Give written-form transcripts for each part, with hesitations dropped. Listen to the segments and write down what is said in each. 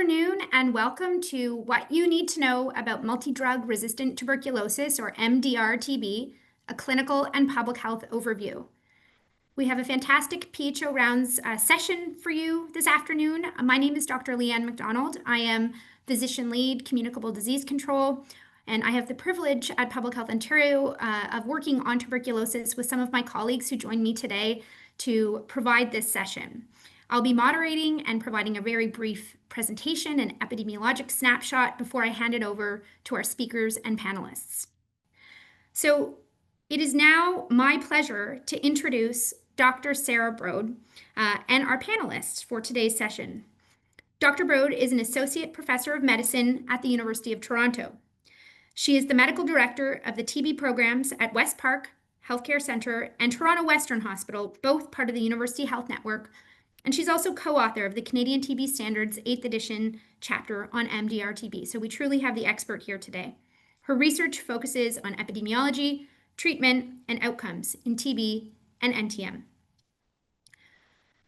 afternoon and welcome to What You Need to Know About Multidrug-Resistant Tuberculosis, or MDR-TB, a clinical and public health overview. We have a fantastic PHO Rounds session for you this afternoon. My name is Dr. Leanne McDonald. I am Physician Lead, Communicable Disease Control, and I have the privilege at Public Health Ontario of working on tuberculosis with some of my colleagues who joined me today to provide this session. I'll be moderating and providing a very brief presentation and epidemiologic snapshot before I hand it over to our speakers and panelists. So it is now my pleasure to introduce Dr. Sarah Brode and our panelists for today's session. Dr. Brode is an Associate Professor of Medicine at the University of Toronto. She is the Medical Director of the TB programs at West Park Healthcare Centre and Toronto Western Hospital, both part of the University Health Network. And she's also co-author of the Canadian TB Standards 8th edition chapter on MDR-TB. So we truly have the expert here today. Her research focuses on epidemiology, treatment, and outcomes in TB and NTM.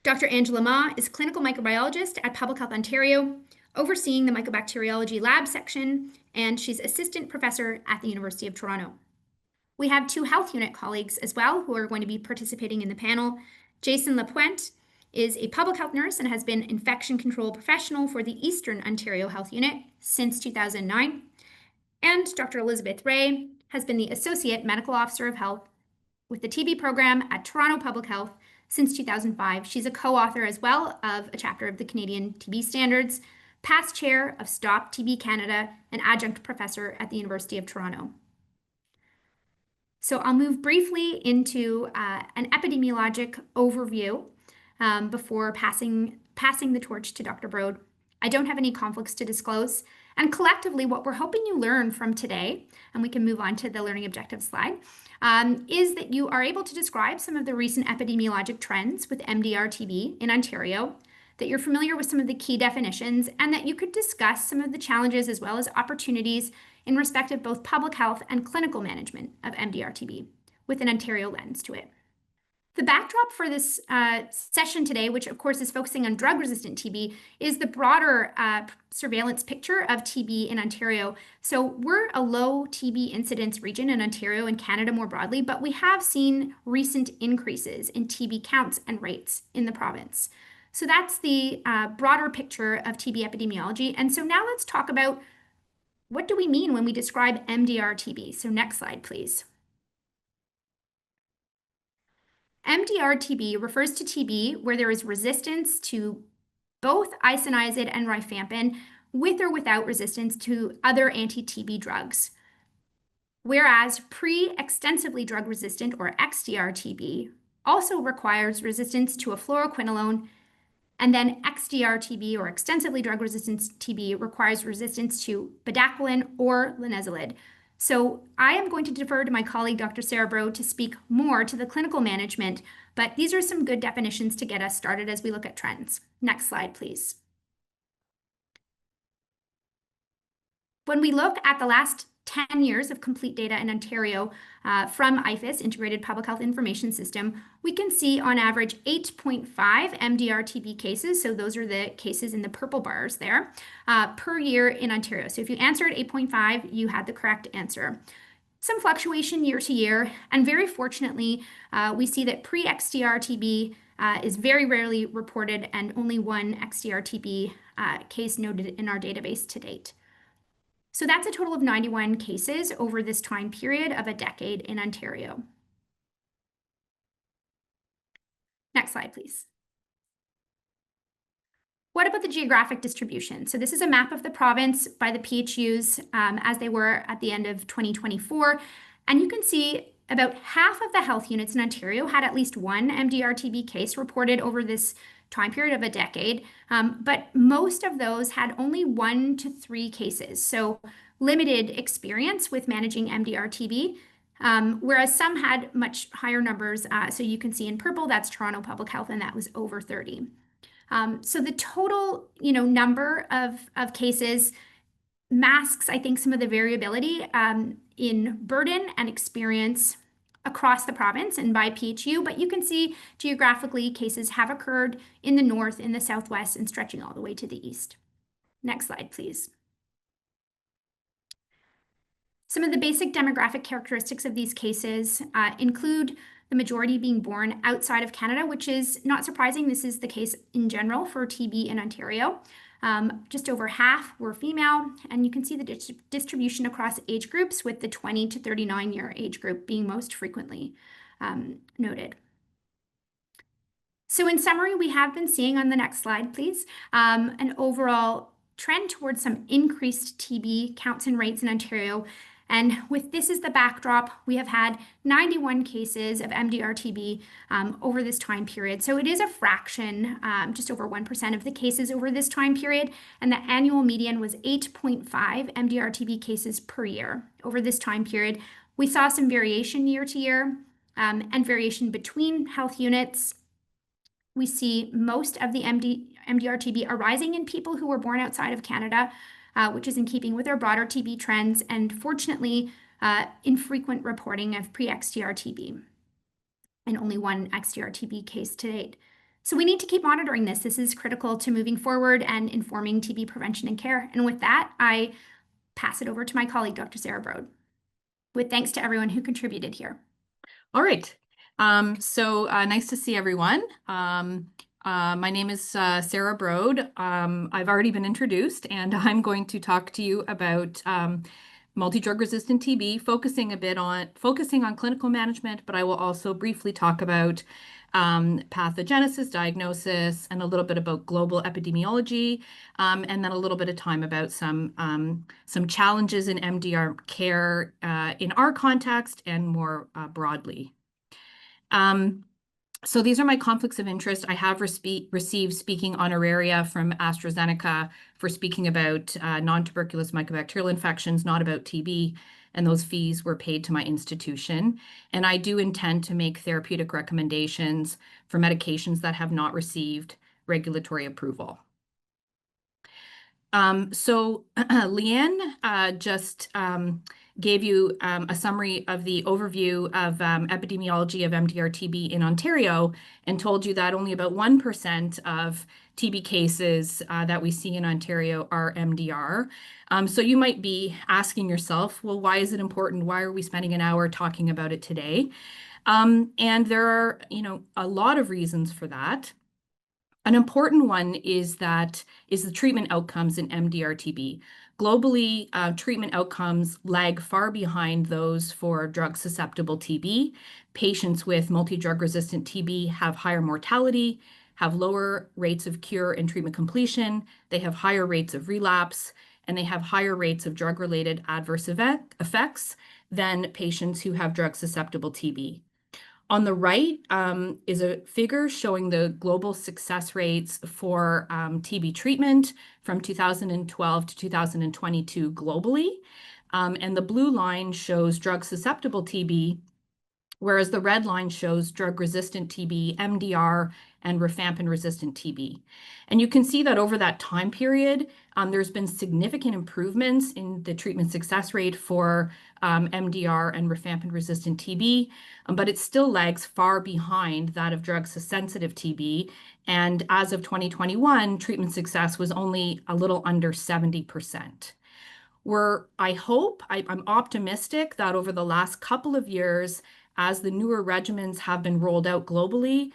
Dr. Angela Ma is clinical microbiologist at Public Health Ontario, overseeing the mycobacteriology lab section, and she's assistant professor at the University of Toronto. We have two health unit colleagues as well who are going to be participating in the panel. Jason Lapointe is a public health nurse and has been infection control professional for the Eastern Ontario Health Unit since 2009. And Dr. Elizabeth Ray has been the Associate Medical Officer of Health with the TB program at Toronto Public Health since 2005. She's a co-author as well of a chapter of the Canadian TB Standards, past chair of Stop TB Canada, and adjunct professor at the University of Toronto. So I'll move briefly into an epidemiologic overview before passing the torch to Dr. Brode. I don't have any conflicts to disclose. And collectively, what we're hoping you learn from today, and we can move on to the learning objectives slide, is that you are able to describe some of the recent epidemiologic trends with MDR-TB in Ontario, that you're familiar with some of the key definitions, and that you could discuss some of the challenges as well as opportunities in respect of both public health and clinical management of MDR-TB with an Ontario lens to it. The backdrop for this session today, which of course is focusing on drug-resistant TB, is the broader surveillance picture of TB in Ontario. So we're a low TB incidence region in Ontario and Canada more broadly, but we have seen recent increases in TB counts and rates in the province. So that's the broader picture of TB epidemiology. And so now let's talk about what do we mean when we describe MDR-TB. So next slide, please. MDR-TB refers to TB where there is resistance to both isoniazid and rifampin with or without resistance to other anti-TB drugs. Whereas pre-extensively drug-resistant, or XDR-TB, also requires resistance to a fluoroquinolone, and then XDR-TB, or extensively drug-resistant TB, requires resistance to bedaquiline or linezolid. So I am going to defer to my colleague, Dr. Sarah Brode, to speak more to the clinical management, but these are some good definitions to get us started as we look at trends. Next slide, please. When we look at the last 10 years of complete data in Ontario from IFIS, Integrated Public Health Information System, we can see on average 8.5 MDR-TB cases, so those are the cases in the purple bars there, per year in Ontario. So if you answered 8.5, you had the correct answer. Some fluctuation year to year, and very fortunately, we see that pre-XDR-TB is very rarely reported and only one XDR-TB case noted in our database to date. So that's a total of 91 cases over this time period of a decade in Ontario. Next slide, please. What about the geographic distribution? So this is a map of the province by the PHUs as they were at the end of 2024. And you can see about half of the health units in Ontario had at least one MDR-TB case reported over this time period of a decade, but most of those had only 1 to 3 cases, so limited experience with managing MDR-TB, whereas some had much higher numbers. So you can see in purple, that's Toronto Public Health, and that was over 30. So the total, number of cases masks, I think, some of the variability in burden and experience across the province and by PHU, but you can see geographically cases have occurred in the north, in the southwest, and stretching all the way to the east. Next slide, please. Some of the basic demographic characteristics of these cases include the majority being born outside of Canada, which is not surprising. This is the case in general for TB in Ontario. Just over half were female, and you can see the distribution across age groups, with the 20 to 39-year age group being most frequently noted. So in summary, we have been seeing, on the next slide, please, an overall trend towards some increased TB counts and rates in Ontario. And with this as the backdrop, we have had 91 cases of MDR-TB over this time period. So it is a fraction, just over 1% of the cases over this time period. And the annual median was 8.5 MDR-TB cases per year over this time period. We saw some variation year to year and variation between health units. We see most of the MDR-TB arising in people who were born outside of Canada, which is in keeping with our broader TB trends, and fortunately, infrequent reporting of pre-XDR-TB, and only one XDR-TB case to date. So we need to keep monitoring this. This is critical to moving forward and informing TB prevention and care. And with that, I pass it over to my colleague, Dr. Sarah Brode, with thanks to everyone who contributed here. All right. Nice to see everyone. My name is Sarah Brode. I've already been introduced, and I'm going to talk to you about multidrug-resistant TB, focusing on clinical management, but I will also briefly talk about pathogenesis, diagnosis, and a little bit about global epidemiology, and then a little bit of time about some challenges in MDR care in our context and more broadly. So these are my conflicts of interest. I have received speaking honoraria from AstraZeneca for speaking about non-tuberculous mycobacterial infections, not about TB, and those fees were paid to my institution. And I do intend to make therapeutic recommendations for medications that have not received regulatory approval. Leanne just gave you a summary of the overview of epidemiology of MDR-TB in Ontario, and told you that only about 1% of TB cases that we see in Ontario are MDR. So you might be asking yourself, well, why is it important? Why are we spending an hour talking about it today? And there are, a lot of reasons for that. An important one is the treatment outcomes in MDR-TB. Globally, treatment outcomes lag far behind those for drug-susceptible TB. Patients with multidrug-resistant TB have higher mortality, have lower rates of cure and treatment completion, they have higher rates of relapse, and they have higher rates of drug-related adverse effects than patients who have drug-susceptible TB. On the right is a figure showing the global success rates for TB treatment from 2012 to 2022 globally. And the blue line shows drug-susceptible TB, whereas the red line shows drug-resistant TB, MDR, and rifampin-resistant TB. And you can see that over that time period, there's been significant improvements in the treatment success rate for MDR and rifampin-resistant TB, but it still lags far behind that of drug-sensitive TB. And as of 2021, treatment success was only a little under 70%. I'm optimistic that over the last couple of years, as the newer regimens have been rolled out globally,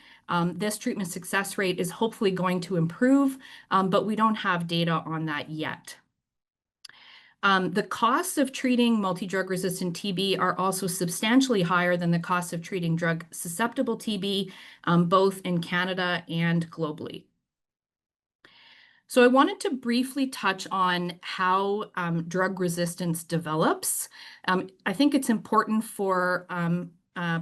this treatment success rate is hopefully going to improve, but we don't have data on that yet. The costs of treating multidrug-resistant TB are also substantially higher than the costs of treating drug-susceptible TB, both in Canada and globally. So I wanted to briefly touch on how drug resistance develops. I think it's important for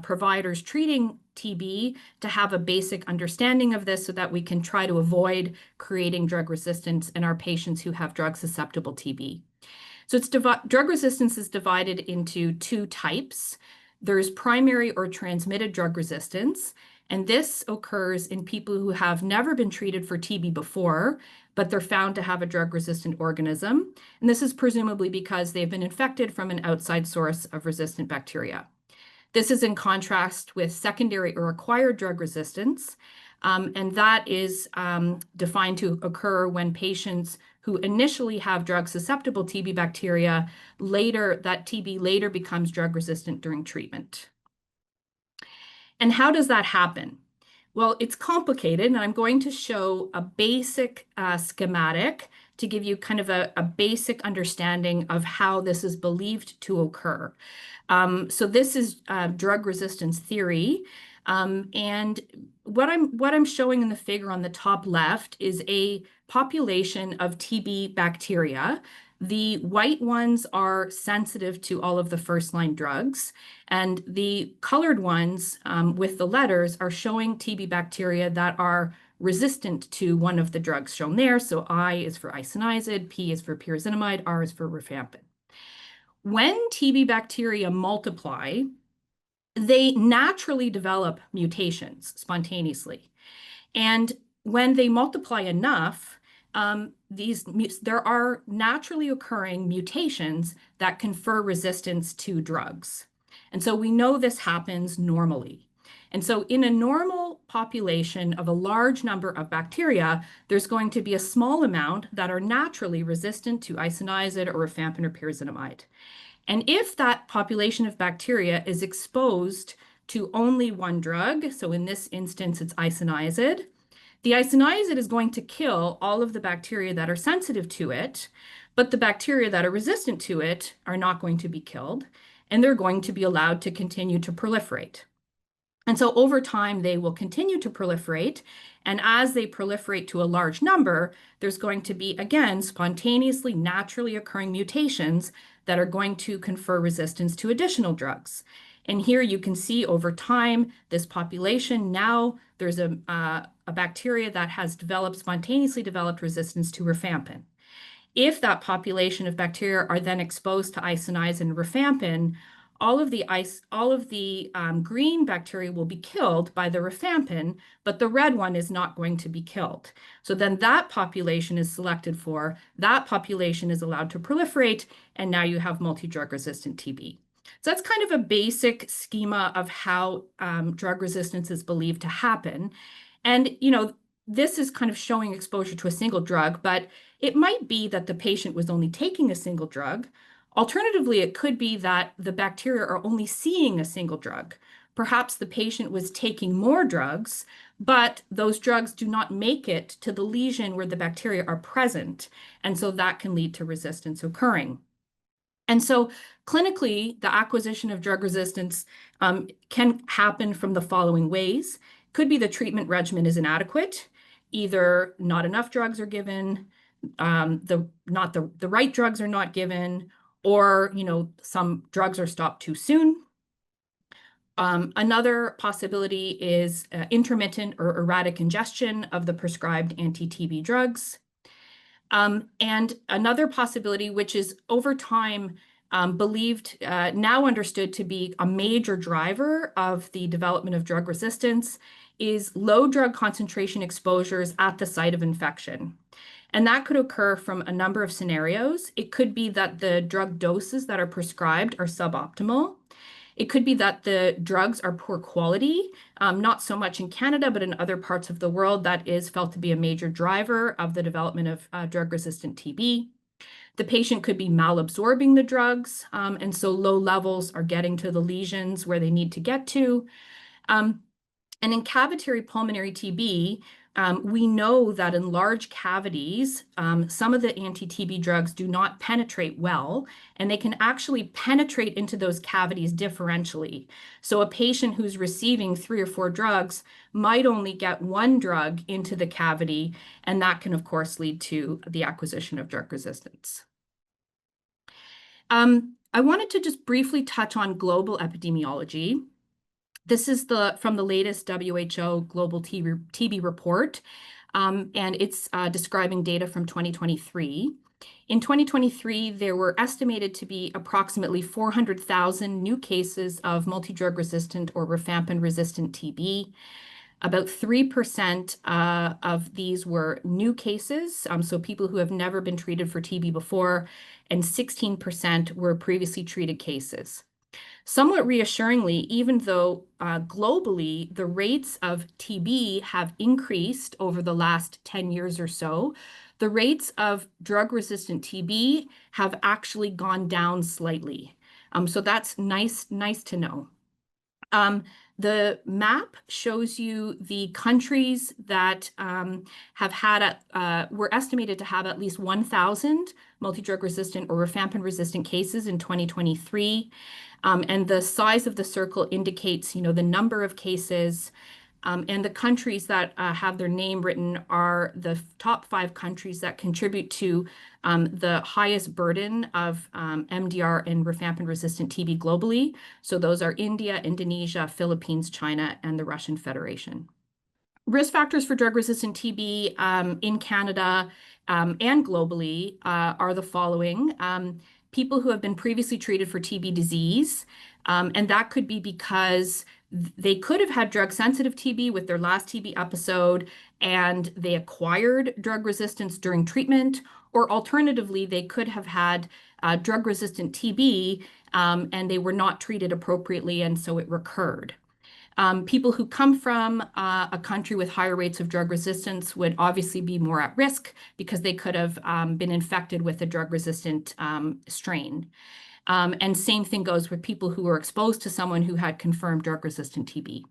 providers treating TB to have a basic understanding of this so that we can try to avoid creating drug resistance in our patients who have drug-susceptible TB. So drug resistance is divided into two types. There's primary or transmitted drug resistance, and this occurs in people who have never been treated for TB before, but they're found to have a drug-resistant organism. And this is presumably because they've been infected from an outside source of resistant bacteria. This is in contrast with secondary or acquired drug resistance, and that is defined to occur when patients who initially have drug-susceptible TB bacteria, that TB later becomes drug-resistant during treatment. And how does that happen? Well, it's complicated, and I'm going to show a basic schematic to give you kind of a basic understanding of how this is believed to occur. So this is drug resistance theory. And what I'm showing in the figure on the top left is a population of TB bacteria. The white ones are sensitive to all of the first-line drugs, and the colored ones with the letters are showing TB bacteria that are resistant to one of the drugs shown there. So I is for isoniazid, P is for pyrazinamide, R is for rifampin. When TB bacteria multiply, they naturally develop mutations spontaneously. And when they multiply enough, there are naturally occurring mutations that confer resistance to drugs. And so we know this happens normally. And so in a normal population of a large number of bacteria, there's going to be a small amount that are naturally resistant to isoniazid or rifampin or pyrazinamide. And if that population of bacteria is exposed to only one drug, so in this instance, it's isoniazid, the isoniazid is going to kill all of the bacteria that are sensitive to it, but the bacteria that are resistant to it are not going to be killed, and they're going to be allowed to continue to proliferate. And so over time, they will continue to proliferate. And as they proliferate to a large number, there's going to be, again, spontaneously, naturally occurring mutations that are going to confer resistance to additional drugs. And here you can see over time, this population, now there's a bacteria that has spontaneously developed resistance to rifampin. If that population of bacteria are then exposed to isoniazid and rifampin, all of the green bacteria will be killed by the rifampin, but the red one is not going to be killed. So then that population is selected for, that population is allowed to proliferate, and now you have multi-drug-resistant TB. So that's kind of a basic schema of how drug resistance is believed to happen. And, this is kind of showing exposure to a single drug, but it might be that the patient was only taking a single drug. Alternatively, it could be that the bacteria are only seeing a single drug. Perhaps the patient was taking more drugs, but those drugs do not make it to the lesion where the bacteria are present. And so that can lead to resistance occurring. And so clinically, the acquisition of drug resistance can happen from the following ways. Could be the treatment regimen is inadequate. Either not enough drugs are given, the right drugs are not given, or some drugs are stopped too soon. Another possibility is intermittent or erratic ingestion of the prescribed anti-TB drugs. And another possibility, which is over time believed, now understood to be a major driver of the development of drug resistance, is low drug concentration exposures at the site of infection. And that could occur from a number of scenarios. It could be that the drug doses that are prescribed are suboptimal. It could be that the drugs are poor quality, not so much in Canada, but in other parts of the world. That is felt to be a major driver of the development of drug-resistant TB. The patient could be malabsorbing the drugs, and so low levels are getting to the lesions where they need to get to. And in cavitary pulmonary TB, we know that in large cavities, some of the anti-TB drugs do not penetrate well, and they can actually penetrate into those cavities differentially. So a patient who's receiving 3 or 4 drugs might only get one drug into the cavity, and that can, of course, lead to the acquisition of drug resistance. I wanted to just briefly touch on global epidemiology. This is from the latest WHO Global TB report, and it's describing data from 2023. In 2023, there were estimated to be approximately 400,000 new cases of multidrug-resistant or rifampin-resistant TB. About 3% of these were new cases, so people who have never been treated for TB before, and 16% were previously treated cases. Somewhat reassuringly, even though globally the rates of TB have increased over the last 10 years or so, the rates of drug-resistant TB have actually gone down slightly. So that's nice to know. The map shows you the countries that were estimated to have at least 1,000 multidrug-resistant or rifampin-resistant cases in 2023. And the size of the circle indicates, the number of cases. And the countries that have their name written are the top 5 countries that contribute to the highest burden of MDR and rifampin-resistant TB globally. So those are India, Indonesia, Philippines, China, and the Russian Federation. Risk factors for drug-resistant TB in Canada and globally are the following. People who have been previously treated for TB disease, and that could be because they could have had drug-sensitive TB with their last TB episode and they acquired drug resistance during treatment, or alternatively, they could have had drug-resistant TB and they were not treated appropriately and so it recurred. People who come from a country with higher rates of drug resistance would obviously be more at risk because they could have been infected with a drug-resistant strain. And same thing goes with people who were exposed to someone who had confirmed drug-resistant TB.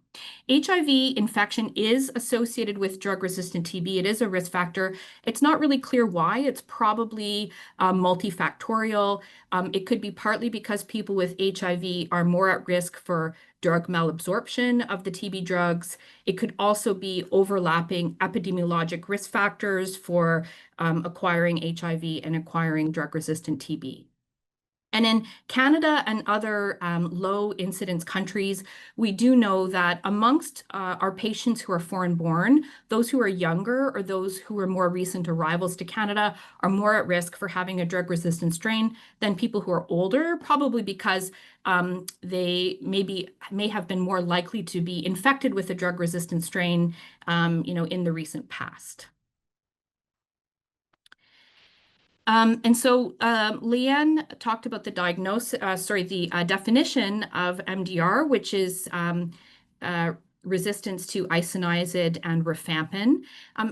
HIV infection is associated with drug-resistant TB. It is a risk factor. It's not really clear why. It's probably multifactorial. It could be partly because people with HIV are more at risk for drug malabsorption of the TB drugs. It could also be overlapping epidemiologic risk factors for acquiring HIV and acquiring drug-resistant TB. And in Canada and other low incidence countries, we do know that amongst our patients who are foreign-born, those who are younger or those who are more recent arrivals to Canada are more at risk for having a drug-resistant strain than people who are older, probably because they may have been more likely to be infected with a drug-resistant strain, in the recent past. And so Leanne talked about the definition of MDR, which is resistance to isoniazid and rifampin.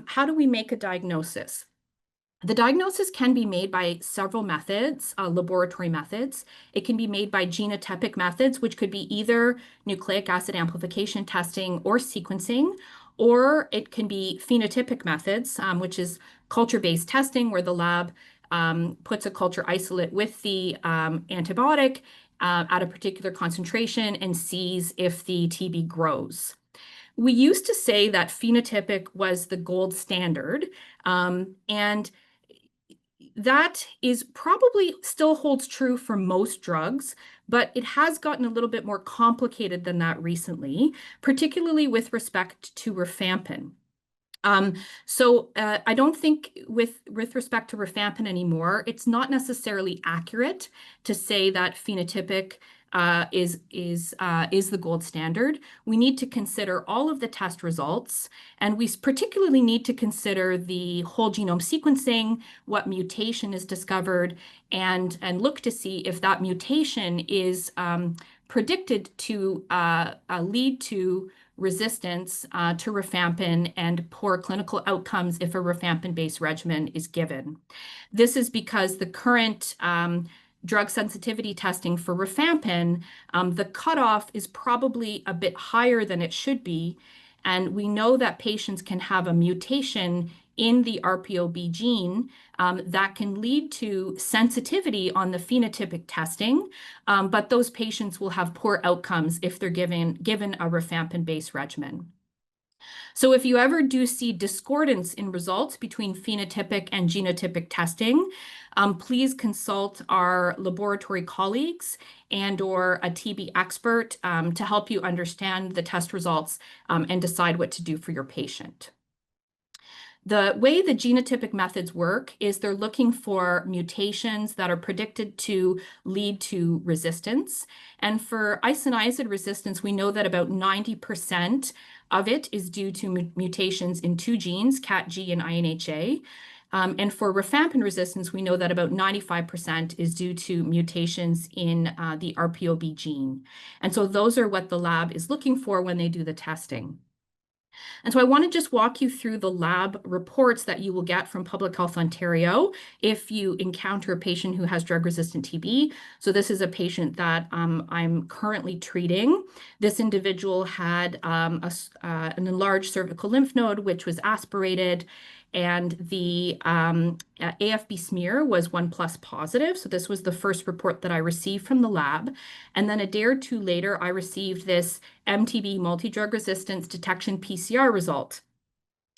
How do we make a diagnosis? The diagnosis can be made by several methods, laboratory methods. It can be made by genotypic methods, which could be either nucleic acid amplification testing or sequencing, or it can be phenotypic methods, which is culture-based testing, where the lab puts a culture isolate with the antibiotic at a particular concentration and sees if the TB grows. We used to say that phenotypic was the gold standard, and that is probably still holds true for most drugs, but it has gotten a little bit more complicated than that recently, particularly with respect to rifampin. So I don't think with respect to rifampin anymore, it's not necessarily accurate to say that phenotypic is the gold standard. We need to consider all of the test results, and we particularly need to consider the whole genome sequencing, what mutation is discovered, and look to see if that mutation is predicted to lead to resistance to rifampin and poor clinical outcomes if a rifampin-based regimen is given. This is because the current drug sensitivity testing for rifampin, the cutoff is probably a bit higher than it should be, and we know that patients can have a mutation in the RPOB gene that can lead to sensitivity on the phenotypic testing, but those patients will have poor outcomes if they're given a rifampin-based regimen. So if you ever do see discordance in results between phenotypic and genotypic testing, please consult our laboratory colleagues and/or a TB expert to help you understand the test results and decide what to do for your patient. The way the genotypic methods work is they're looking for mutations that are predicted to lead to resistance. And for isoniazid resistance, we know that about 90% of it is due to mutations in 2 genes, CATG and INHA. And for rifampin resistance, we know that about 95% is due to mutations in the RPOB gene. And so those are what the lab is looking for when they do the testing. And so I want to just walk you through the lab reports that you will get from Public Health Ontario if you encounter a patient who has drug-resistant TB. So this is a patient that I'm currently treating. This individual had an enlarged cervical lymph node, which was aspirated, and the AFB smear was 1+ positive. So this was the first report that I received from the lab. And then a day or two later, I received this MTB multidrug resistance detection PCR result.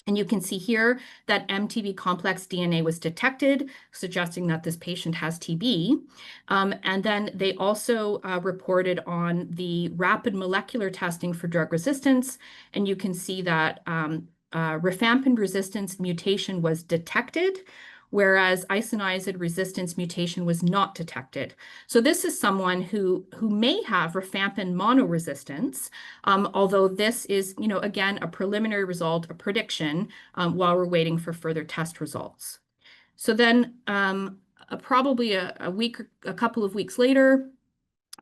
And you can see here that MTB complex DNA was detected, suggesting that this patient has TB. And then they also reported on the rapid molecular testing for drug resistance. And you can see that rifampin resistance mutation was detected, whereas isoniazid resistance mutation was not detected. So this is someone who may have rifampin monoresistance, although this is, again, a preliminary result, a prediction, while we're waiting for further test results. So then probably a couple of weeks later,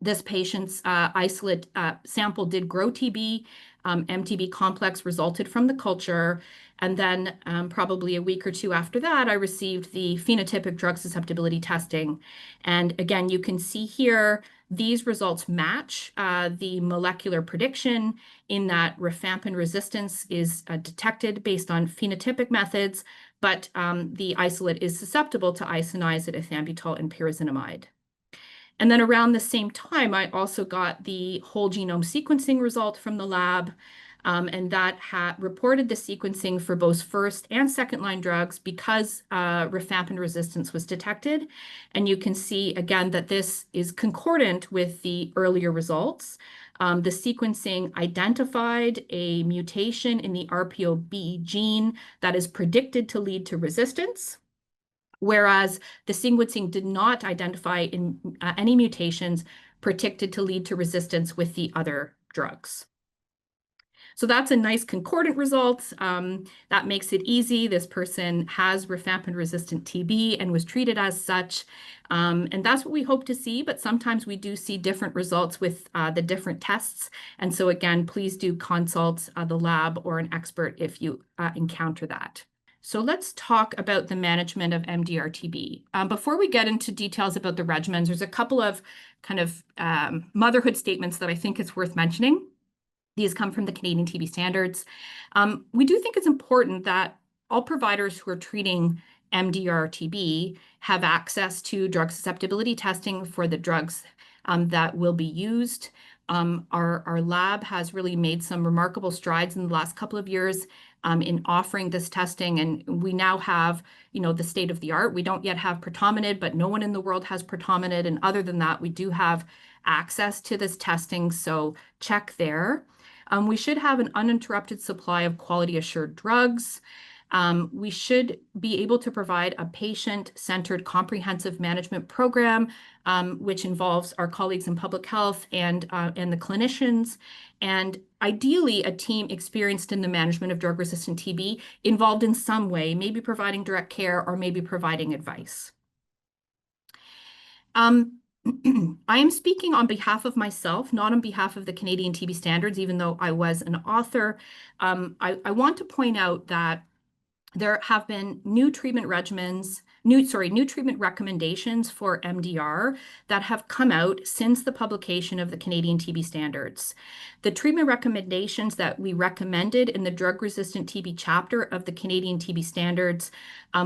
this patient's isolate sample did grow TB. MTB complex resulted from the culture. And then probably a week or two after that, I received the phenotypic drug susceptibility testing. And again, you can see here, these results match the molecular prediction in that rifampin resistance is detected based on phenotypic methods, but the isolate is susceptible to isoniazid, ethambutol, and pyrazinamide. And then around the same time, I also got the whole genome sequencing result from the lab, and that reported the sequencing for both first and second line drugs because rifampin resistance was detected. And you can see again that this is concordant with the earlier results. The sequencing identified a mutation in the RPOB gene that is predicted to lead to resistance, whereas the sequencing did not identify any mutations predicted to lead to resistance with the other drugs. So that's a nice concordant result. That makes it easy. This person has rifampin-resistant TB and was treated as such. And that's what we hope to see, but sometimes we do see different results with the different tests. And so again, please do consult the lab or an expert if you encounter that. So let's talk about the management of MDR-TB. Before we get into details about the regimens, there's a couple of kind of motherhood statements that I think it's worth mentioning. These come from the Canadian TB Standards. We do think it's important that all providers who are treating MDR-TB have access to drug susceptibility testing for the drugs that will be used. Our lab has really made some remarkable strides in the last couple of years in offering this testing, and we now have, the state of the art. We don't yet have pretominid, but no one in the world has pretominid, and other than that, we do have access to this testing, so check there. We should have an uninterrupted supply of quality assured drugs. We should be able to provide a patient-centered comprehensive management program, which involves our colleagues in public health and the clinicians, and ideally a team experienced in the management of drug-resistant TB involved in some way, maybe providing direct care or maybe providing advice. I am speaking on behalf of myself, not on behalf of the Canadian TB Standards, even though I was an author. I want to point out that there have been new treatment regimens, new treatment recommendations for MDR that have come out since the publication of the Canadian TB Standards. The treatment recommendations that we recommended in the drug-resistant TB chapter of the Canadian TB Standards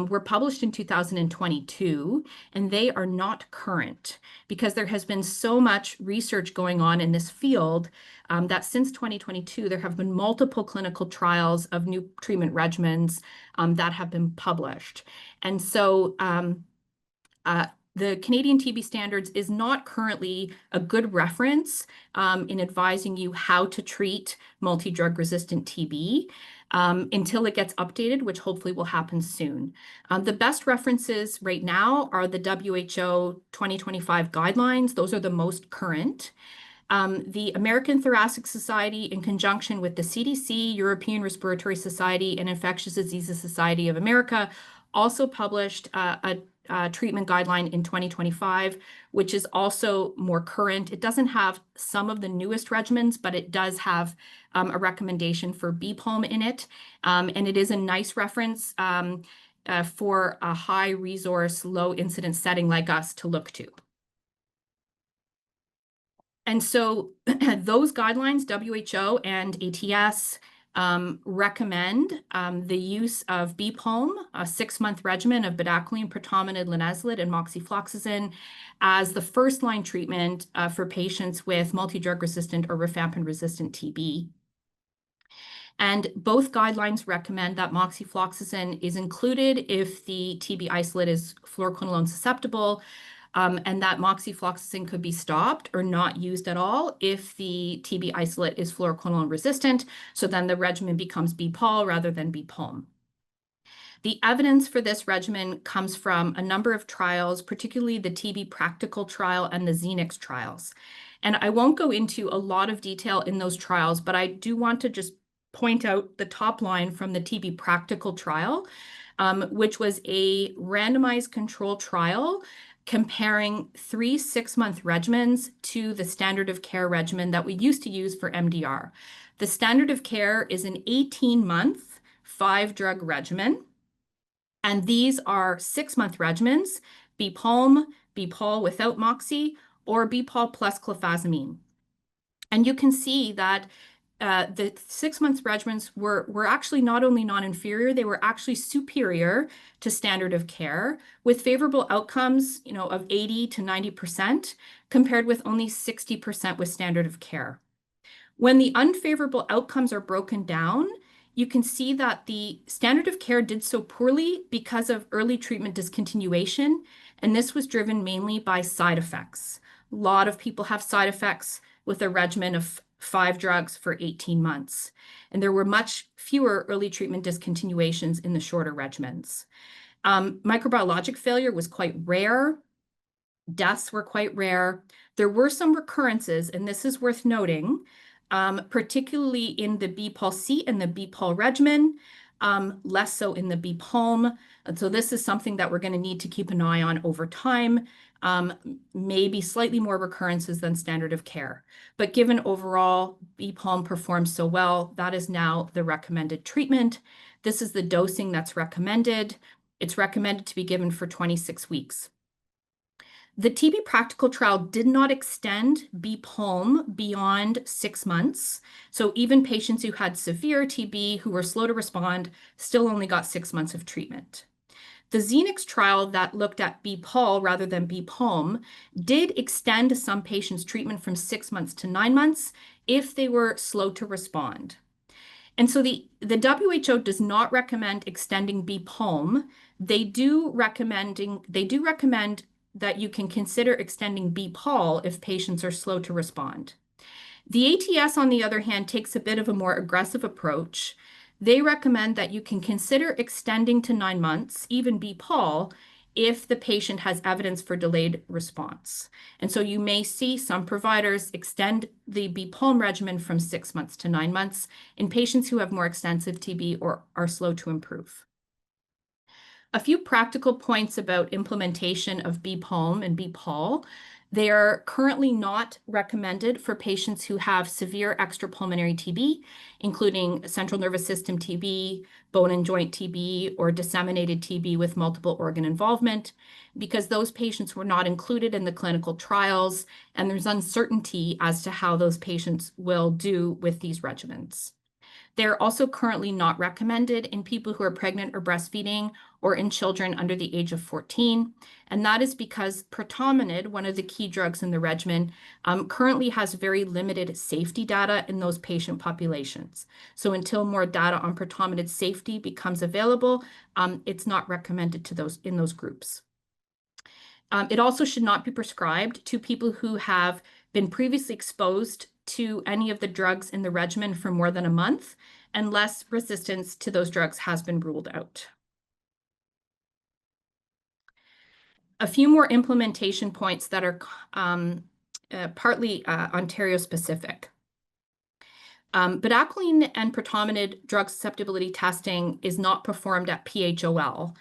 were published in 2022, and they are not current because there has been so much research going on in this field that since 2022, there have been multiple clinical trials of new treatment regimens that have been published. And so the Canadian TB Standards is not currently a good reference in advising you how to treat multidrug-resistant TB until it gets updated, which hopefully will happen soon. The best references right now are the WHO 2025 guidelines. Those are the most current. The American Thoracic Society, in conjunction with the CDC, European Respiratory Society, and Infectious Diseases Society of America, also published a treatment guideline in 2025, which is also more current. It doesn't have some of the newest regimens, but it does have a recommendation for BPOM in it. And it is a nice reference for a high resource, low incidence setting like us to look to. And so those guidelines, WHO and ATS, recommend the use of BPOM, a 6-month regimen of bedaquiline, protomidate, linezolid, and moxifloxacin as the first-line treatment for patients with multidrug-resistant or rifampin-resistant TB. And both guidelines recommend that moxifloxacin is included if the TB isolate is fluoroquinolone susceptible, and that moxifloxacin could be stopped or not used at all if the TB isolate is fluoroquinolone resistant. So then the regimen becomes BPOL rather than BPOM. The evidence for this regimen comes from a number of trials, particularly the TB practical trial and the Xenix trials. And I won't go into a lot of detail in those trials, but I do want to just point out the top line from the TB practical trial, which was a randomized control trial comparing 3 6-month regimens to the standard of care regimen that we used to use for MDR. The standard of care is an 18-month 5-drug regimen, and these are 6-month regimens, BPOM, BPOL without moxi, or BPOL plus clofazimine. And you can see that the 6-month regimens were actually not only non-inferior, they were actually superior to standard of care with favorable outcomes, of 80 to 90% compared with only 60% with standard of care. When the unfavorable outcomes are broken down, you can see that the standard of care did so poorly because of early treatment discontinuation, and this was driven mainly by side effects. A lot of people have side effects with a regimen of 5 drugs for 18 months. And there were much fewer early treatment discontinuations in the shorter regimens. Microbiologic failure was quite rare. Deaths were quite rare. There were some recurrences, and this is worth noting, particularly in the BPOL-C and the BPOL regimen, less so in the BPOM. And so this is something that we're going to need to keep an eye on over time. Maybe slightly more recurrences than standard of care. But given overall BPOM performs so well, that is now the recommended treatment. This is the dosing that's recommended. It's recommended to be given for 26 weeks. The TB practical trial did not extend BPOM beyond 6 months. So even patients who had severe TB who were slow to respond still only got 6 months of treatment. The Xenix trial that looked at BPOL rather than BPOM did extend some patients' treatment from 6 months to 9 months if they were slow to respond. And so the WHO does not recommend extending BPOM. They do recommend that you can consider extending BPOL if patients are slow to respond. The ATS, on the other hand, takes a bit of a more aggressive approach. They recommend that you can consider extending to 9 months, even BPOL, if the patient has evidence for delayed response. And so you may see some providers extend the BPOM regimen from 6 months to 9 months in patients who have more extensive TB or are slow to improve. A few practical points about implementation of BPOM and BPOL. They are currently not recommended for patients who have severe extrapulmonary TB, including central nervous system TB, bone and joint TB, or disseminated TB with multiple organ involvement, because those patients were not included in the clinical trials, and there's uncertainty as to how those patients will do with these regimens. They're also currently not recommended in people who are pregnant or breastfeeding or in children under the age of 14. And that is because protomidate, one of the key drugs in the regimen, currently has very limited safety data in those patient populations. So until more data on protomidate safety becomes available, it's not recommended to in those groups. It also should not be prescribed to people who have been previously exposed to any of the drugs in the regimen for more than a month, unless resistance to those drugs has been ruled out. A few more implementation points that are partly Ontario-specific. Bedaquiline and protomidate drug susceptibility testing is not performed at PHOL.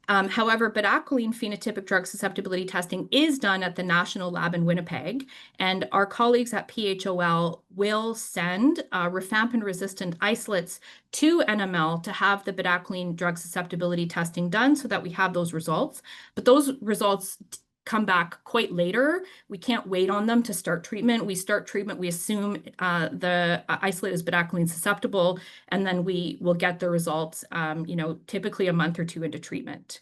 However, bedaquiline phenotypic drug susceptibility testing is done at the National Lab in Winnipeg, and our colleagues at PHOL will send rifampin-resistant isolates to NML to have the bedaquiline drug susceptibility testing done so that we have those results. But those results come back quite later. We can't wait on them to start treatment. We start treatment, we assume the isolate is bedaquiline susceptible, and then we will get the results, typically a month or two into treatment.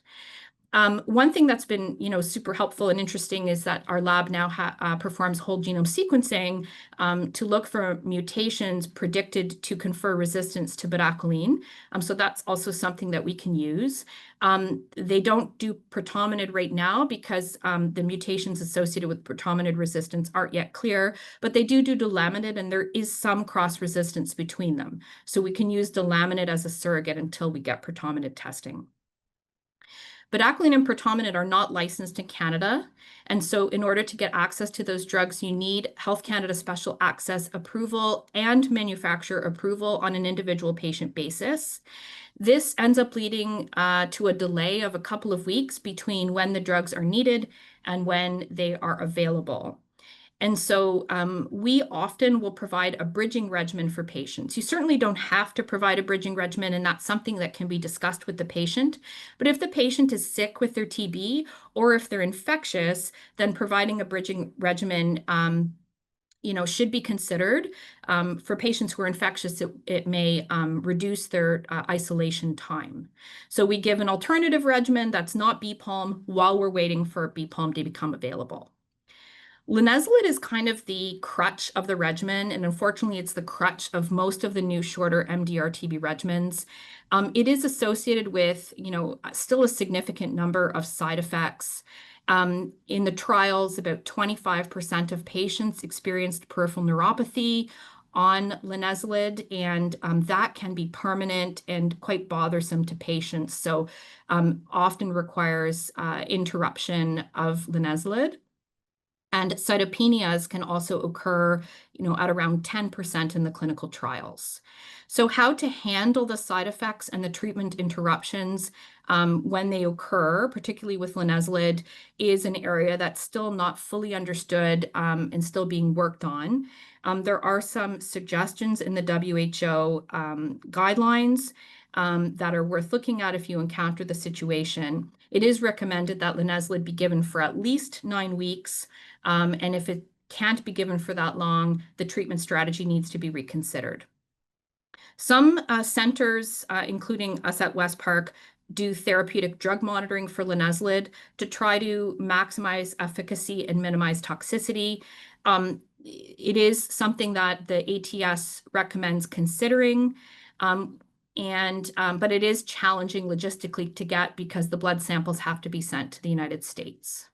One thing that's been, super helpful and interesting is that our lab now performs whole genome sequencing to look for mutations predicted to confer resistance to bedaquiline. So that's also something that we can use. They don't do protominid right now because the mutations associated with protominid resistance aren't yet clear, but they do delaminid, and there is some cross-resistance between them. So we can use delaminid as a surrogate until we get protominid testing. Bedaquiline and protominid are not licensed in Canada, and so in order to get access to those drugs, you need Health Canada Special Access approval and manufacturer approval on an individual patient basis. This ends up leading to a delay of a couple of weeks between when the drugs are needed and when they are available. And so we often will provide a bridging regimen for patients. You certainly don't have to provide a bridging regimen, and that's something that can be discussed with the patient. But if the patient is sick with their TB or if they're infectious, then providing a bridging regimen should be considered. For patients who are infectious, it may reduce their isolation time. So we give an alternative regimen that's not BPALM while we're waiting for BPALM to become available. Linezolid is kind of the crutch of the regimen, and unfortunately, it's the crutch of most of the new shorter MDR-TB regimens. It is associated with, still a significant number of side effects. In the trials, about 25% of patients experienced peripheral neuropathy on linezolid, and that can be permanent and quite bothersome to patients. So often requires interruption of linezolid. And cytopenias can also occur, at around 10% in the clinical trials. So how to handle the side effects and the treatment interruptions when they occur, particularly with linezolid, is an area that's still not fully understood and still being worked on. There are some suggestions in the WHO guidelines that are worth looking at if you encounter the situation. It is recommended that linezolid be given for at least 9 weeks, and if it can't be given for that long, the treatment strategy needs to be reconsidered. Some centers, including us at West Park, do therapeutic drug monitoring for linezolid to try to maximize efficacy and minimize toxicity. It is something that the ATS recommends considering. But it is challenging logistically to get because the blood samples have to be sent to the United States.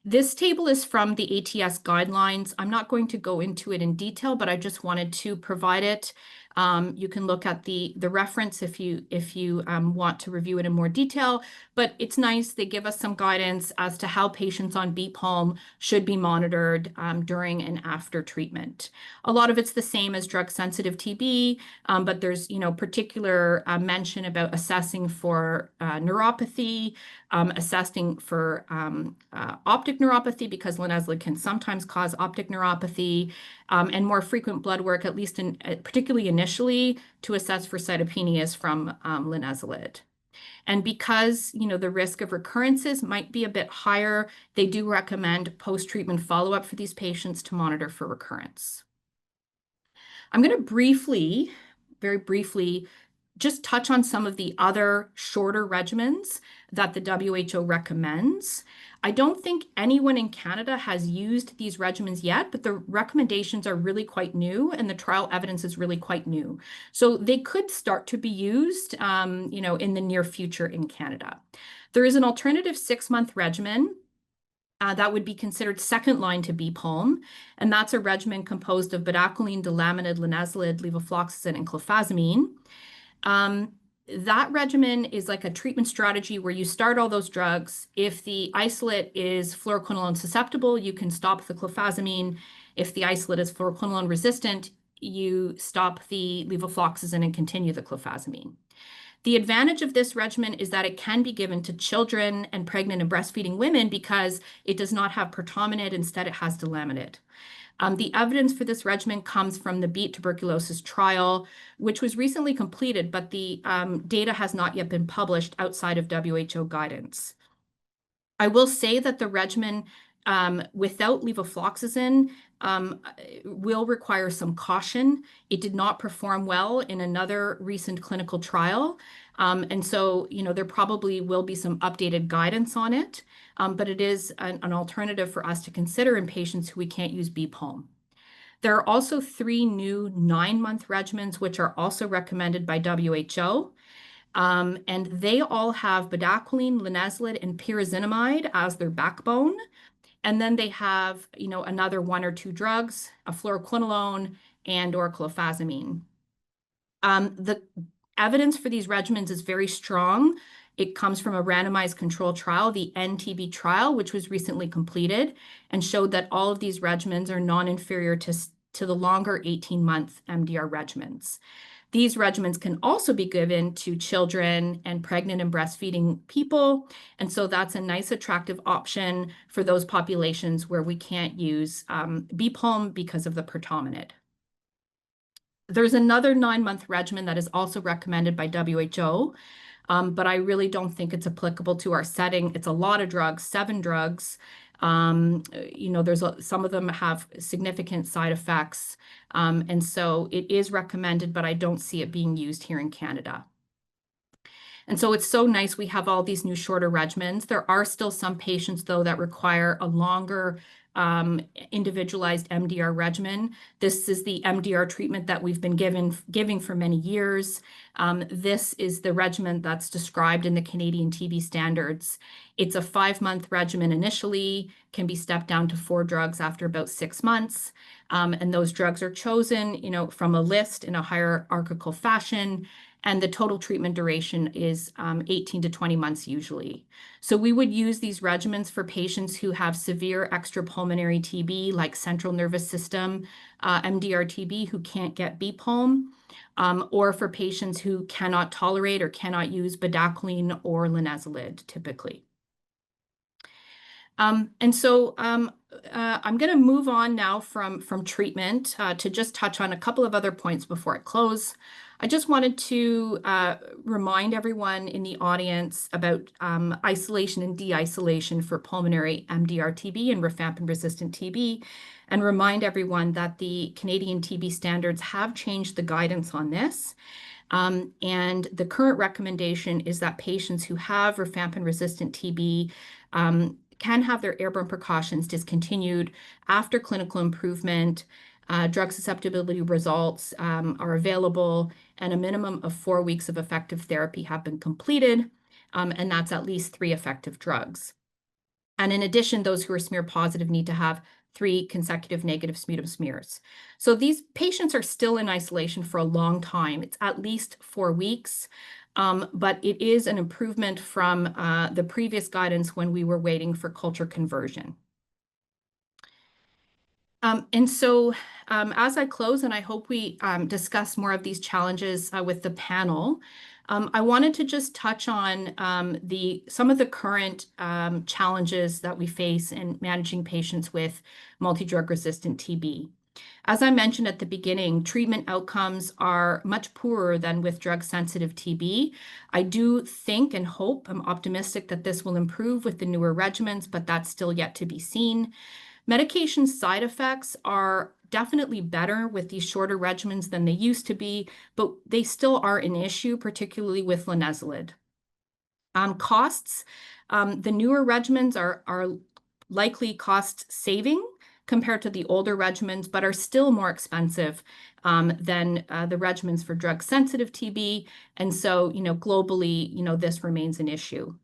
This table is from the ATS guidelines. I'm not going to go into it in detail, but I just wanted to provide it. You can look at the reference if you want to review it in more detail, but it's nice. They give us some guidance as to how patients on BPALM should be monitored during and after treatment. A lot of it's the same as drug-sensitive TB, but there's particular mention about assessing for neuropathy, assessing for optic neuropathy, because linezolid can sometimes cause optic neuropathy, and more frequent blood work, at least particularly initially, to assess for cytopenias from linezolid. And because the risk of recurrences might be a bit higher, they do recommend post-treatment follow-up for these patients to monitor for recurrence. I'm going to very briefly, just touch on some of the other shorter regimens that the WHO recommends. I don't think anyone in Canada has used these regimens yet, but the recommendations are really quite new and the trial evidence is really quite new. So they could start to be used, in the near future in Canada. There is an alternative 6-month regimen that would be considered second line to BPALM, and that's a regimen composed of bedaquiline, delaminid, linezolid, levofloxacin, and clofazimine. That regimen is like a treatment strategy where you start all those drugs. If the isolate is fluoroquinolone susceptible, you can stop the clofazimine. If the isolate is fluoroquinolone resistant, you stop the levofloxacin and continue the clofazimine. The advantage of this regimen is that it can be given to children and pregnant and breastfeeding women because it does not have pertominate. Instead, it has delaminate. The evidence for this regimen comes from the Beat tuberculosis trial, which was recently completed, but the data has not yet been published outside of WHO guidance. I will say that the regimen without levofloxacin will require some caution. It did not perform well in another recent clinical trial. And so, there probably will be some updated guidance on it, but it is an alternative for us to consider in patients who we can't use BPOM. There are also 3 new 9-month regimens, which are also recommended by WHO. And they all have bedaquiline, linezolid, and pyrazinamide as their backbone. And then they have, another 1 or 2 drugs, a fluoroquinolone and/or clofazimine. The evidence for these regimens is very strong. It comes from a randomized control trial, the NTB trial, which was recently completed and showed that all of these regimens are non-inferior to the longer 18-month MDR regimens. These regimens can also be given to children and pregnant and breastfeeding people. And so that's a nice, attractive option for those populations where we can't use BPOM because of the pertominate. There's another 9-month regimen that is also recommended by WHO, but I really don't think it's applicable to our setting. It's a lot of drugs, 7 drugs. Some of them have significant side effects. And so it is recommended, but I don't see it being used here in Canada. And so it's so nice we have all these new shorter regimens. There are still some patients, though, that require a longer individualized MDR regimen. This is the MDR treatment that we've been giving for many years. This is the regimen that's described in the Canadian TB standards. It's a 5-month regimen initially, can be stepped down to 4 drugs after about 6 months. And those drugs are chosen, from a list in a hierarchical fashion. And the total treatment duration is 18 to 20 months usually. So we would use these regimens for patients who have severe extrapulmonary TB, like central nervous system MDR-TB, who can't get BPOM, or for patients who cannot tolerate or cannot use bedaquiline or linezolid, typically. And so I'm going to move on now from treatment to just touch on a couple of other points before I close. I just wanted to remind everyone in the audience about isolation and de-isolation for pulmonary MDR-TB and rifampin-resistant TB, and remind everyone that the Canadian TB standards have changed the guidance on this. And the current recommendation is that patients who have rifampin-resistant TB can have their airborne precautions discontinued after clinical improvement, drug susceptibility results are available, and a minimum of 4 weeks of effective therapy have been completed, and that's at least 3 effective drugs. And in addition, those who are smear positive need to have 3 consecutive negative sputum smears. So these patients are still in isolation for a long time. It's at least 4 weeks. But it is an improvement from the previous guidance when we were waiting for culture conversion. And so as I close, and I hope we discuss more of these challenges with the panel, I wanted to just touch on some of the current challenges that we face in managing patients with multidrug-resistant TB. As I mentioned at the beginning, treatment outcomes are much poorer than with drug-sensitive TB. I do think and hope, I'm optimistic that this will improve with the newer regimens, but that's still yet to be seen. Medication side effects are definitely better with these shorter regimens than they used to be, but they still are an issue, particularly with linezolid. Costs, the newer regimens are likely cost saving compared to the older regimens, but are still more expensive than the regimens for drug-sensitive TB. And so, globally, this remains an issue.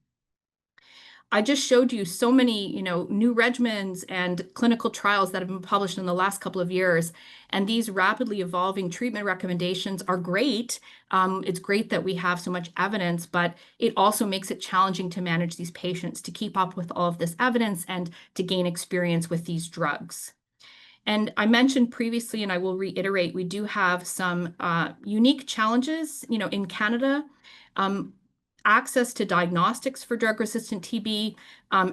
I just showed you so many, new regimens and clinical trials that have been published in the last couple of years. And these rapidly evolving treatment recommendations are great. It's great that we have so much evidence, but it also makes it challenging to manage these patients, to keep up with all of this evidence and to gain experience with these drugs. And I mentioned previously, and I will reiterate, we do have some unique challenges, in Canada. Access to diagnostics for drug-resistant TB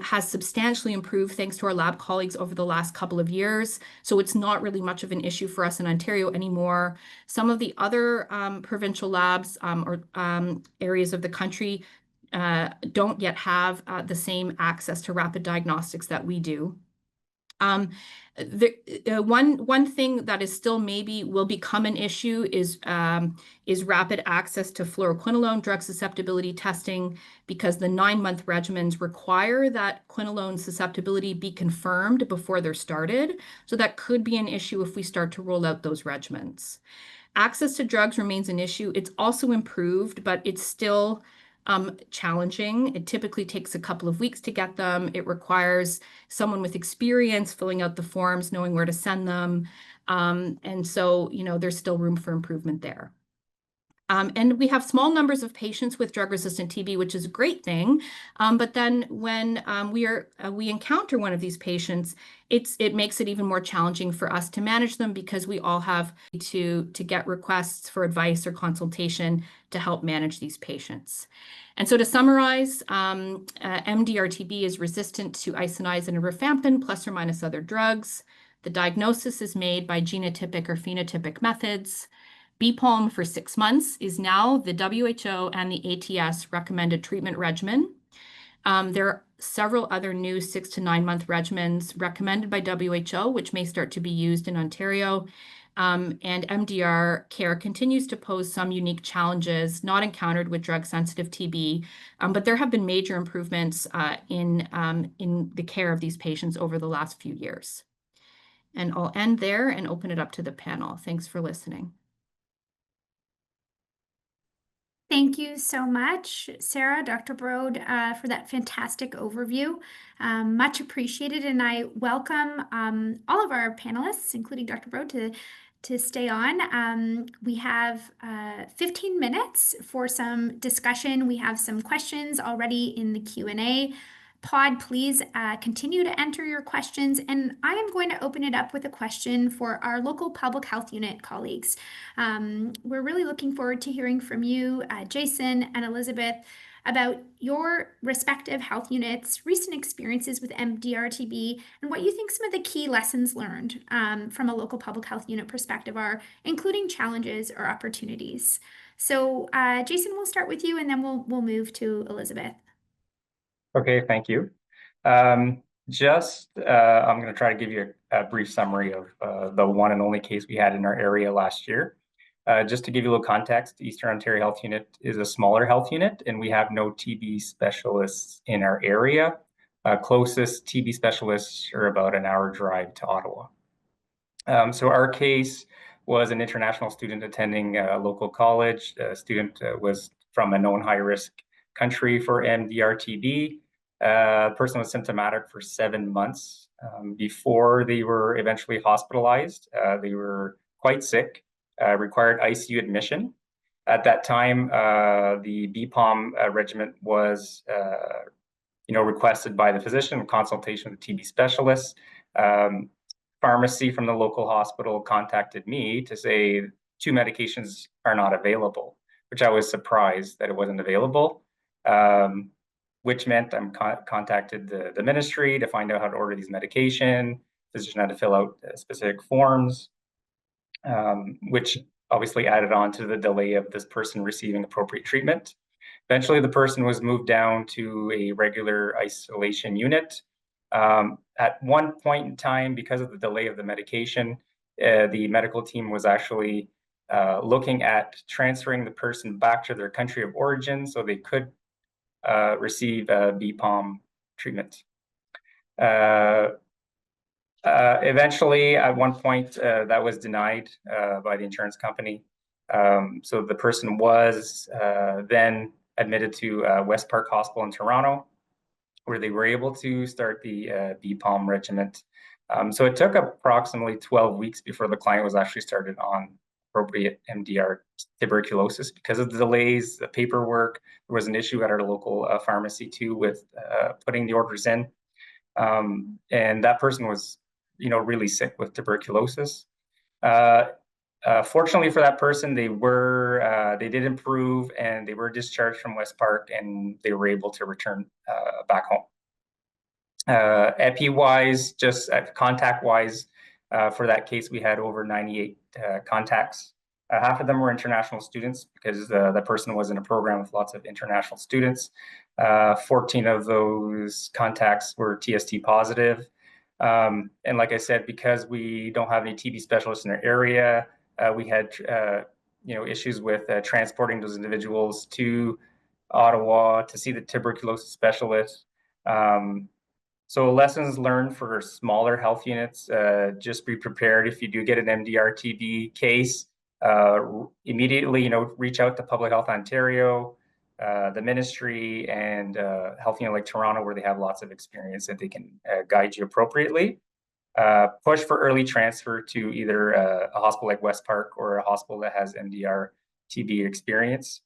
has substantially improved thanks to our lab colleagues over the last couple of years. So it's not really much of an issue for us in Ontario anymore. Some of the other provincial labs or areas of the country don't yet have the same access to rapid diagnostics that we do. One thing that is still maybe will become an issue is rapid access to fluoroquinolone drug susceptibility testing, because the 9-month regimens require that quinolone susceptibility be confirmed before they're started. So that could be an issue if we start to roll out those regimens. Access to drugs remains an issue. It's also improved, but it's still challenging. It typically takes a couple of weeks to get them. It requires someone with experience filling out the forms, knowing where to send them. And so, there's still room for improvement there. And we have small numbers of patients with drug-resistant TB, which is a great thing. But then when we encounter one of these patients, it makes it even more challenging for us to manage them, because we all have to get requests for advice or consultation to help manage these patients. And so to summarize, MDR-TB is resistant to isoniazid and rifampin plus or minus other drugs. The diagnosis is made by genotypic or phenotypic methods. BPOM for 6 months is now the WHO and the ATS recommended treatment regimen. There are several other new 6 to 9 month regimens recommended by WHO, which may start to be used in Ontario. And MDR care continues to pose some unique challenges not encountered with drug-sensitive TB, but there have been major improvements in the care of these patients over the last few years. And I'll end there and open it up to the panel. Thanks for listening. Thank you so much, Sarah, Dr. Brode, for that fantastic overview. Much appreciated, and I welcome all of our panelists, including Dr. Brode, to stay on. We have 15 minutes for some discussion. We have some questions already in the Q&A pod. Please continue to enter your questions, and I am going to open it up with a question for our local public health unit colleagues. We're really looking forward to hearing from you, Jason and Elizabeth, about your respective health units' recent experiences with MDR-TB and what you think some of the key lessons learned from a local public health unit perspective are, including challenges or opportunities. So Jason, we'll start with you, and then we'll move to Elizabeth. Okay, thank you. I'm going to try to give you a brief summary of the one and only case we had in our area last year. Just to give you a little context, Eastern Ontario Health Unit is a smaller health unit, and we have no TB specialists in our area. Closest TB specialists are about an hour drive to Ottawa. So our case was an international student attending a local college. The student was from a known high-risk country for MDR-TB. The person was symptomatic for 7 months. Before they were eventually hospitalized, they were quite sick, required ICU admission. At that time, the BPOM regimen was requested by the physician in consultation with TB specialists. Pharmacy from the local hospital contacted me to say 2 medications are not available, which I was surprised that it wasn't available. Which meant I contacted the ministry to find out how to order these medication. Physician had to fill out specific forms, which obviously added on to the delay of this person receiving appropriate treatment. Eventually, the person was moved down to a regular isolation unit. At one point in time, because of the delay of the medication, the medical team was actually looking at transferring the person back to their country of origin so they could receive BPOM treatment. Eventually, at one point, that was denied by the insurance company. So the person was then admitted to West Park Hospital in Toronto, where they were able to start the BPOM regimen. So it took approximately 12 weeks before the client was actually started on appropriate MDR tuberculosis because of the delays, the paperwork. There was an issue at our local pharmacy too with putting the orders in. And that person was, really sick with tuberculosis. Fortunately for that person, they did improve and they were discharged from West Park and they were able to return back home. Epi-wise, just contact-wise, for that case, we had over 98 contacts. Half of them were international students because the person was in a program with lots of international students. 14 of those contacts were TST positive. And like I said, because we don't have any TB specialists in our area, we had issues with transporting those individuals to Ottawa to see the tuberculosis specialist. So lessons learned for smaller health units, just be prepared if you do get an MDR-TB case, immediately, reach out to Public Health Ontario, the ministry, and health unit like Toronto, where they have lots of experience and they can guide you appropriately. Push for early transfer to either a hospital like West Park or a hospital that has MDR-TB experience.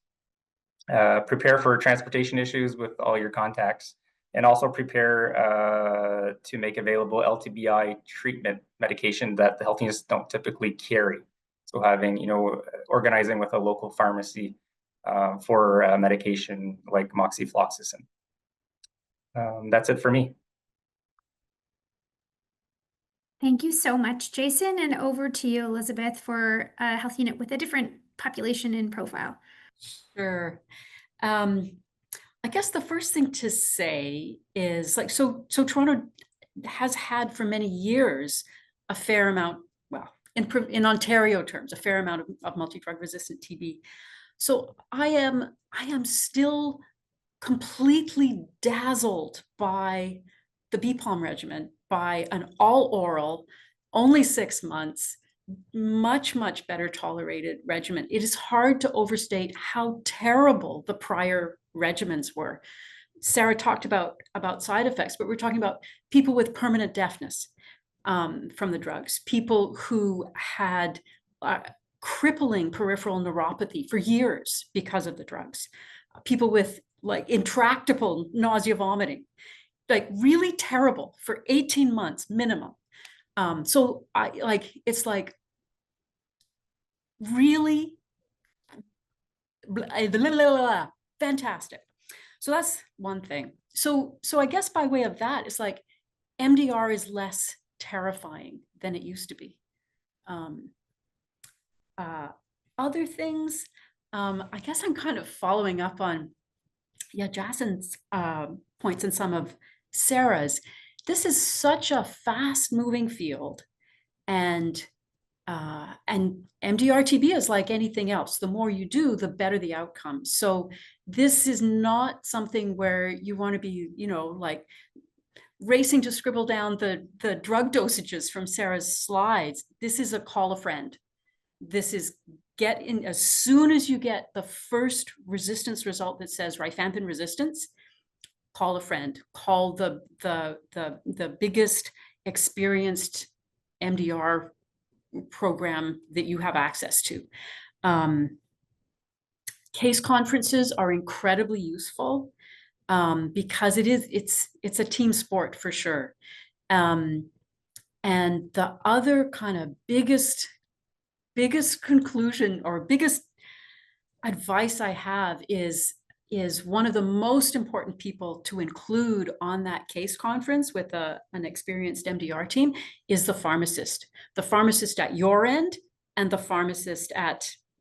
Prepare for transportation issues with all your contacts. And also prepare to make available LTBI treatment medication that the health units don't typically carry. So having, organizing with a local pharmacy for medication like moxifloxacin. That's it for me. Thank you so much, Jason. And over to you, Elizabeth, for a health unit with a different population and profile. Sure. I guess the first thing to say is so Toronto has had for many years a fair amount, well, in Ontario terms, a fair amount of multi-drug-resistant TB. So I am still completely dazzled by the BPOM regimen, by an all-oral, only 6 months, much, much better tolerated regimen. It is hard to overstate how terrible the prior regimens were. Sarah talked about side effects, but we're talking about people with permanent deafness from the drugs, people who had crippling peripheral neuropathy for years because of the drugs, people with intractable nausea, vomiting, really terrible for 18 months minimum. So it's really fantastic. So that's one thing. So I guess by way of that, it's MDR is less terrifying than it used to be. Other things, I guess I'm kind of following up on, Jason's points and some of Sarah's. This is such a fast-moving field, and MDR-TB is like anything else. The more you do, the better the outcome. So this is not something where you want to be, racing to scribble down the drug dosages from Sarah's slides. This is a call a friend. This is get in as soon as you get the first resistance result that says rifampin resistance, call a friend, call the biggest experienced MDR program that you have access to. Case conferences are incredibly useful because it's a team sport for sure. And the other kind of biggest conclusion or biggest advice I have is one of the most important people to include on that case conference with an experienced MDR team is the pharmacist at your end and the pharmacist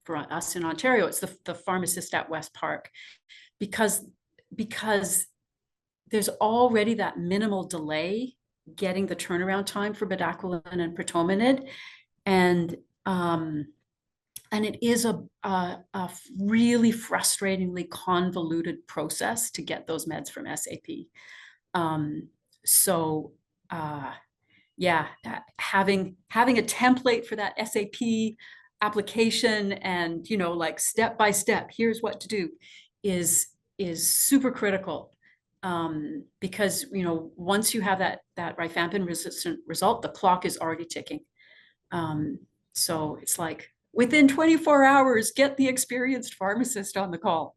for us in Ontario, it's the pharmacist at West Park, because there's already that minimal delay getting the turnaround time for bedaquiline and pretomanid. And it is a really frustratingly convoluted process to get those meds from SAP. Having a template for that SAP application and step by step, here's what to do, is super critical. Because once you have that rifampin resistant result, the clock is already ticking. So it's within 24 hours, get the experienced pharmacist on the call.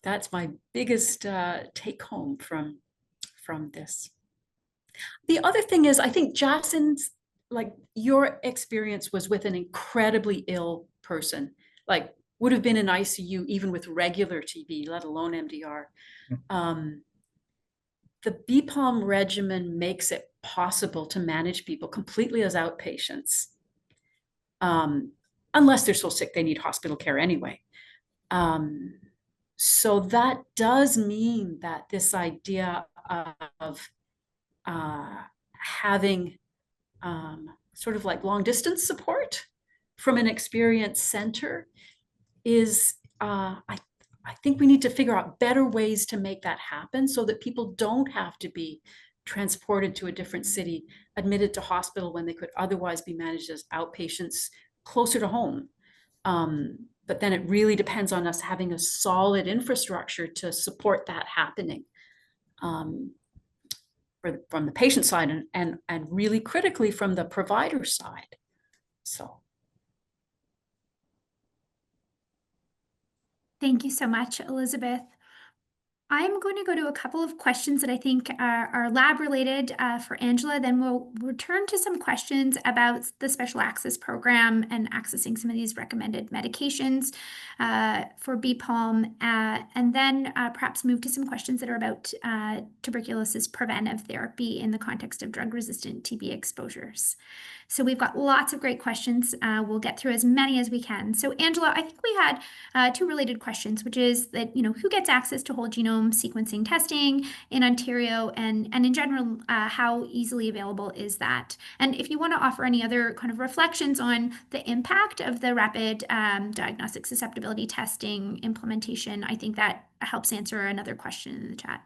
That's my biggest take home from this. The other thing is, I think Jason's like your experience was with an incredibly ill person, like would have been in ICU even with regular TB, let alone MDR. The BPOM regimen makes it possible to manage people completely as outpatients, unless they're so sick they need hospital care anyway. So that does mean that this idea of having sort of like long distance support from an experienced center is, I think we need to figure out better ways to make that happen so that people don't have to be transported to a different city, admitted to hospital when they could otherwise be managed as outpatients closer to home. But then it really depends on us having a solid infrastructure to support that happening. From the patient side and really critically from the provider side. So. Thank you so much, Elizabeth. I'm going to go to a couple of questions that I think are lab related for Angela. Then we'll return to some questions about the special access program and accessing some of these recommended medications for BPOM, and then perhaps move to some questions that are about tuberculosis preventive therapy in the context of drug-resistant TB exposures. So we've got lots of great questions. We'll get through as many as we can. So Angela, I think we had two related questions, which is that, who gets access to whole genome sequencing testing in Ontario, and in general, how easily available is that? And if you want to offer any other kind of reflections on the impact of the rapid diagnostic susceptibility testing implementation, I think that helps answer another question in the chat.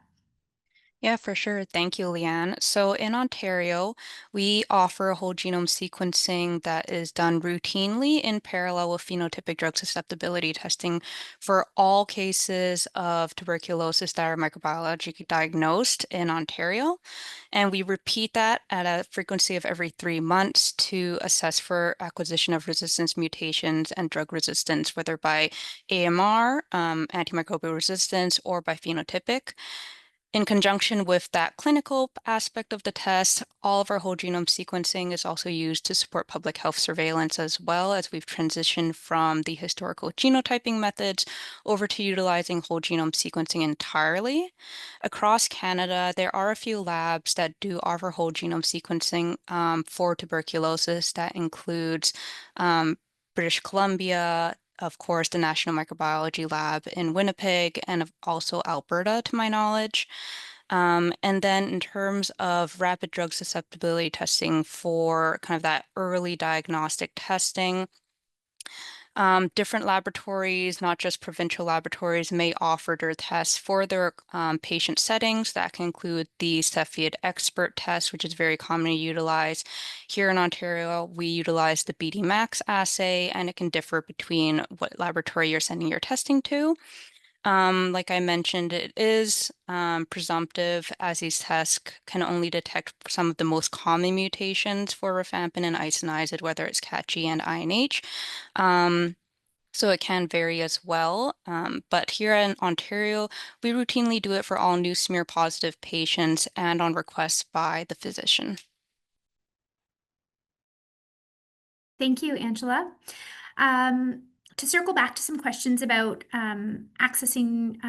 Yeah, for sure. Thank you, Leanne. So in Ontario, we offer whole genome sequencing that is done routinely in parallel with phenotypic drug susceptibility testing for all cases of tuberculosis that are microbiologically diagnosed in Ontario. And we repeat that at a frequency of every 3 months to assess for acquisition of resistance mutations and drug resistance, whether by AMR, antimicrobial resistance, or by phenotypic. In conjunction with that clinical aspect of the test, all of our whole genome sequencing is also used to support public health surveillance, as well as we've transitioned from the historical genotyping methods over to utilizing whole genome sequencing entirely. Across Canada, there are a few labs that do offer whole genome sequencing for tuberculosis. That includes British Columbia, of course, the National Microbiology Lab in Winnipeg, and also Alberta, to my knowledge. And then in terms of rapid drug susceptibility testing for kind of that early diagnostic testing, different laboratories, not just provincial laboratories, may offer their tests for their patient settings. That can include the Cepheid Expert test, which is very commonly utilized. Here in Ontario, we utilize the BD Max assay, and it can differ between what laboratory you're sending your testing to. Like I mentioned, it is presumptive, as these tests can only detect some of the most common mutations for rifampin and isoniazid, whether it's CAT-G and INH. So it can vary as well. But here in Ontario, we routinely do it for all new smear positive patients and on request by the physician. Thank you, Angela. To circle back to some questions about accessing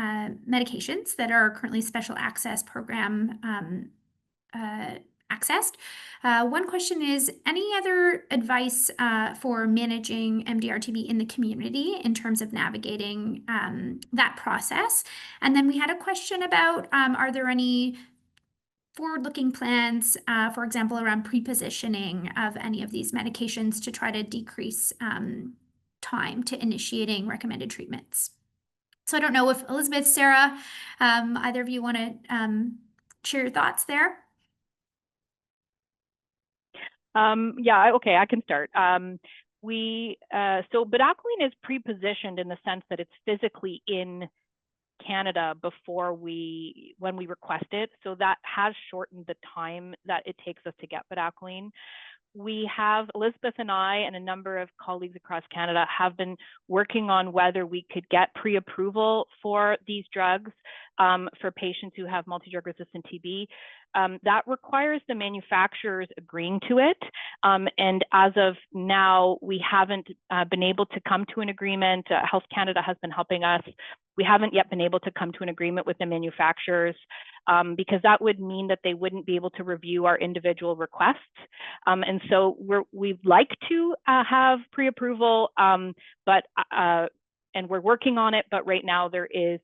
medications that are currently special access program accessed. One question is, any other advice for managing MDR-TB in the community in terms of navigating that process? And then we had a question about, are there any forward-looking plans, for example, around pre-positioning of any of these medications to try to decrease time to initiating recommended treatments? So I don't know if Elizabeth, Sarah, either of you want to share your thoughts there? Yeah, okay, I can start. So bedaquiline is pre-positioned in the sense that it's physically in Canada before when we request it. So that has shortened the time that it takes us to get bedaquiline. we have, Elizabeth and I and a number of colleagues across Canada have been working on whether we could get pre-approval for these drugs for patients who have multidrug-resistant TB. That requires the manufacturers agreeing to it. And as of now, we haven't been able to come to an agreement. Health Canada has been helping us. We haven't yet been able to come to an agreement with the manufacturers because that would mean that they wouldn't be able to review our individual requests. And so we'd like to have pre-approval, but and we're working on it, but right now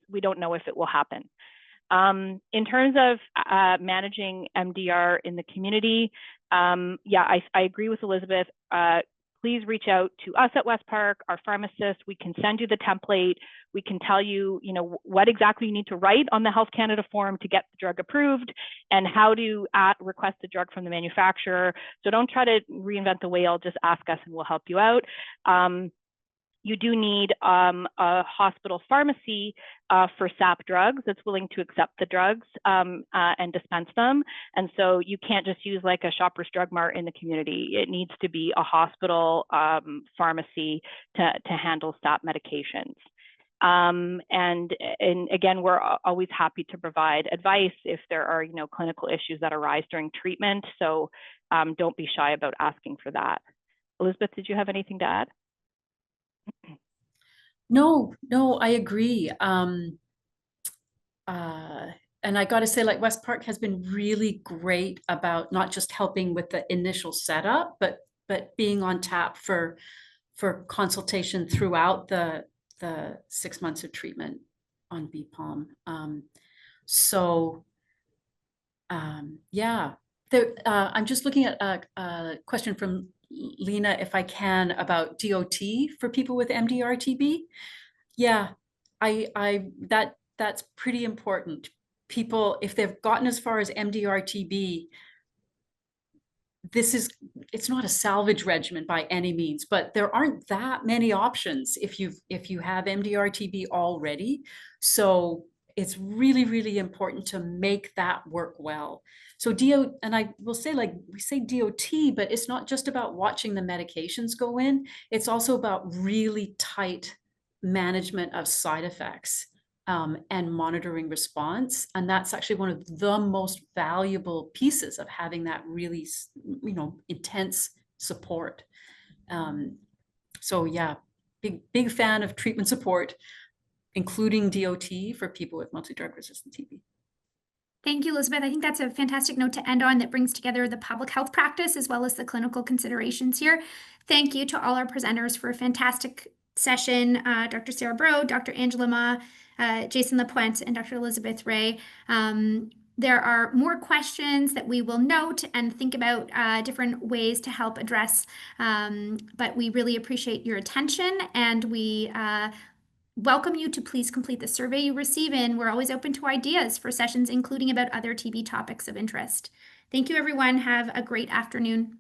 we don't know if it will happen. In terms of managing MDR in the community, yeah, I agree with Elizabeth. Please reach out to us at West Park, our pharmacist. We can send you the template. We can tell you, what exactly you need to write on the Health Canada form to get the drug approved and how to request the drug from the manufacturer. So don't try to reinvent the wheel, just ask us and we'll help you out. You do need a hospital pharmacy for SAP drugs that's willing to accept the drugs and dispense them. And so you can't just use like a Shoppers Drug Mart in the community. It needs to be a hospital pharmacy to handle SAP medications. And again, we're always happy to provide advice if there are, clinical issues that arise during treatment. So don't be shy about asking for that. Elizabeth, did you have anything to add? No, I agree. And I got to say, like, West Park has been really great about not just helping with the initial setup, but being on tap for consultation throughout the 6 months of treatment on BPOM. Yeah, I'm just looking at a question from Lena, if I can, about DOT for people with MDR-TB. Yeah, that's pretty important. People, if they've gotten as far as MDR-TB, it's not a salvage regimen by any means, but there aren't that many options if you have MDR-TB already. So it's really, really important to make that work well. So and I will say, like, we say DOT, but it's not just about watching the medications go in. It's also about really tight management of side effects and monitoring response. And that's actually one of the most valuable pieces of having that really, intense support. So yeah, big fan of treatment support, including DOT for people with multidrug-resistant TB. Thank you, Elizabeth. I think that's a fantastic note to end on that brings together the public health practice as well as the clinical considerations here. Thank you to all our presenters for a fantastic session, Dr. Sarah Brode, Dr. Angela Ma, Jason Lapointe, and Dr. Elizabeth Ray. There are more questions that we will note and think about different ways to help address, but we really appreciate your attention, and we welcome you to please complete the survey you receive, and we're always open to ideas for sessions, including about other TB topics of interest. Thank you, everyone. Have a great afternoon.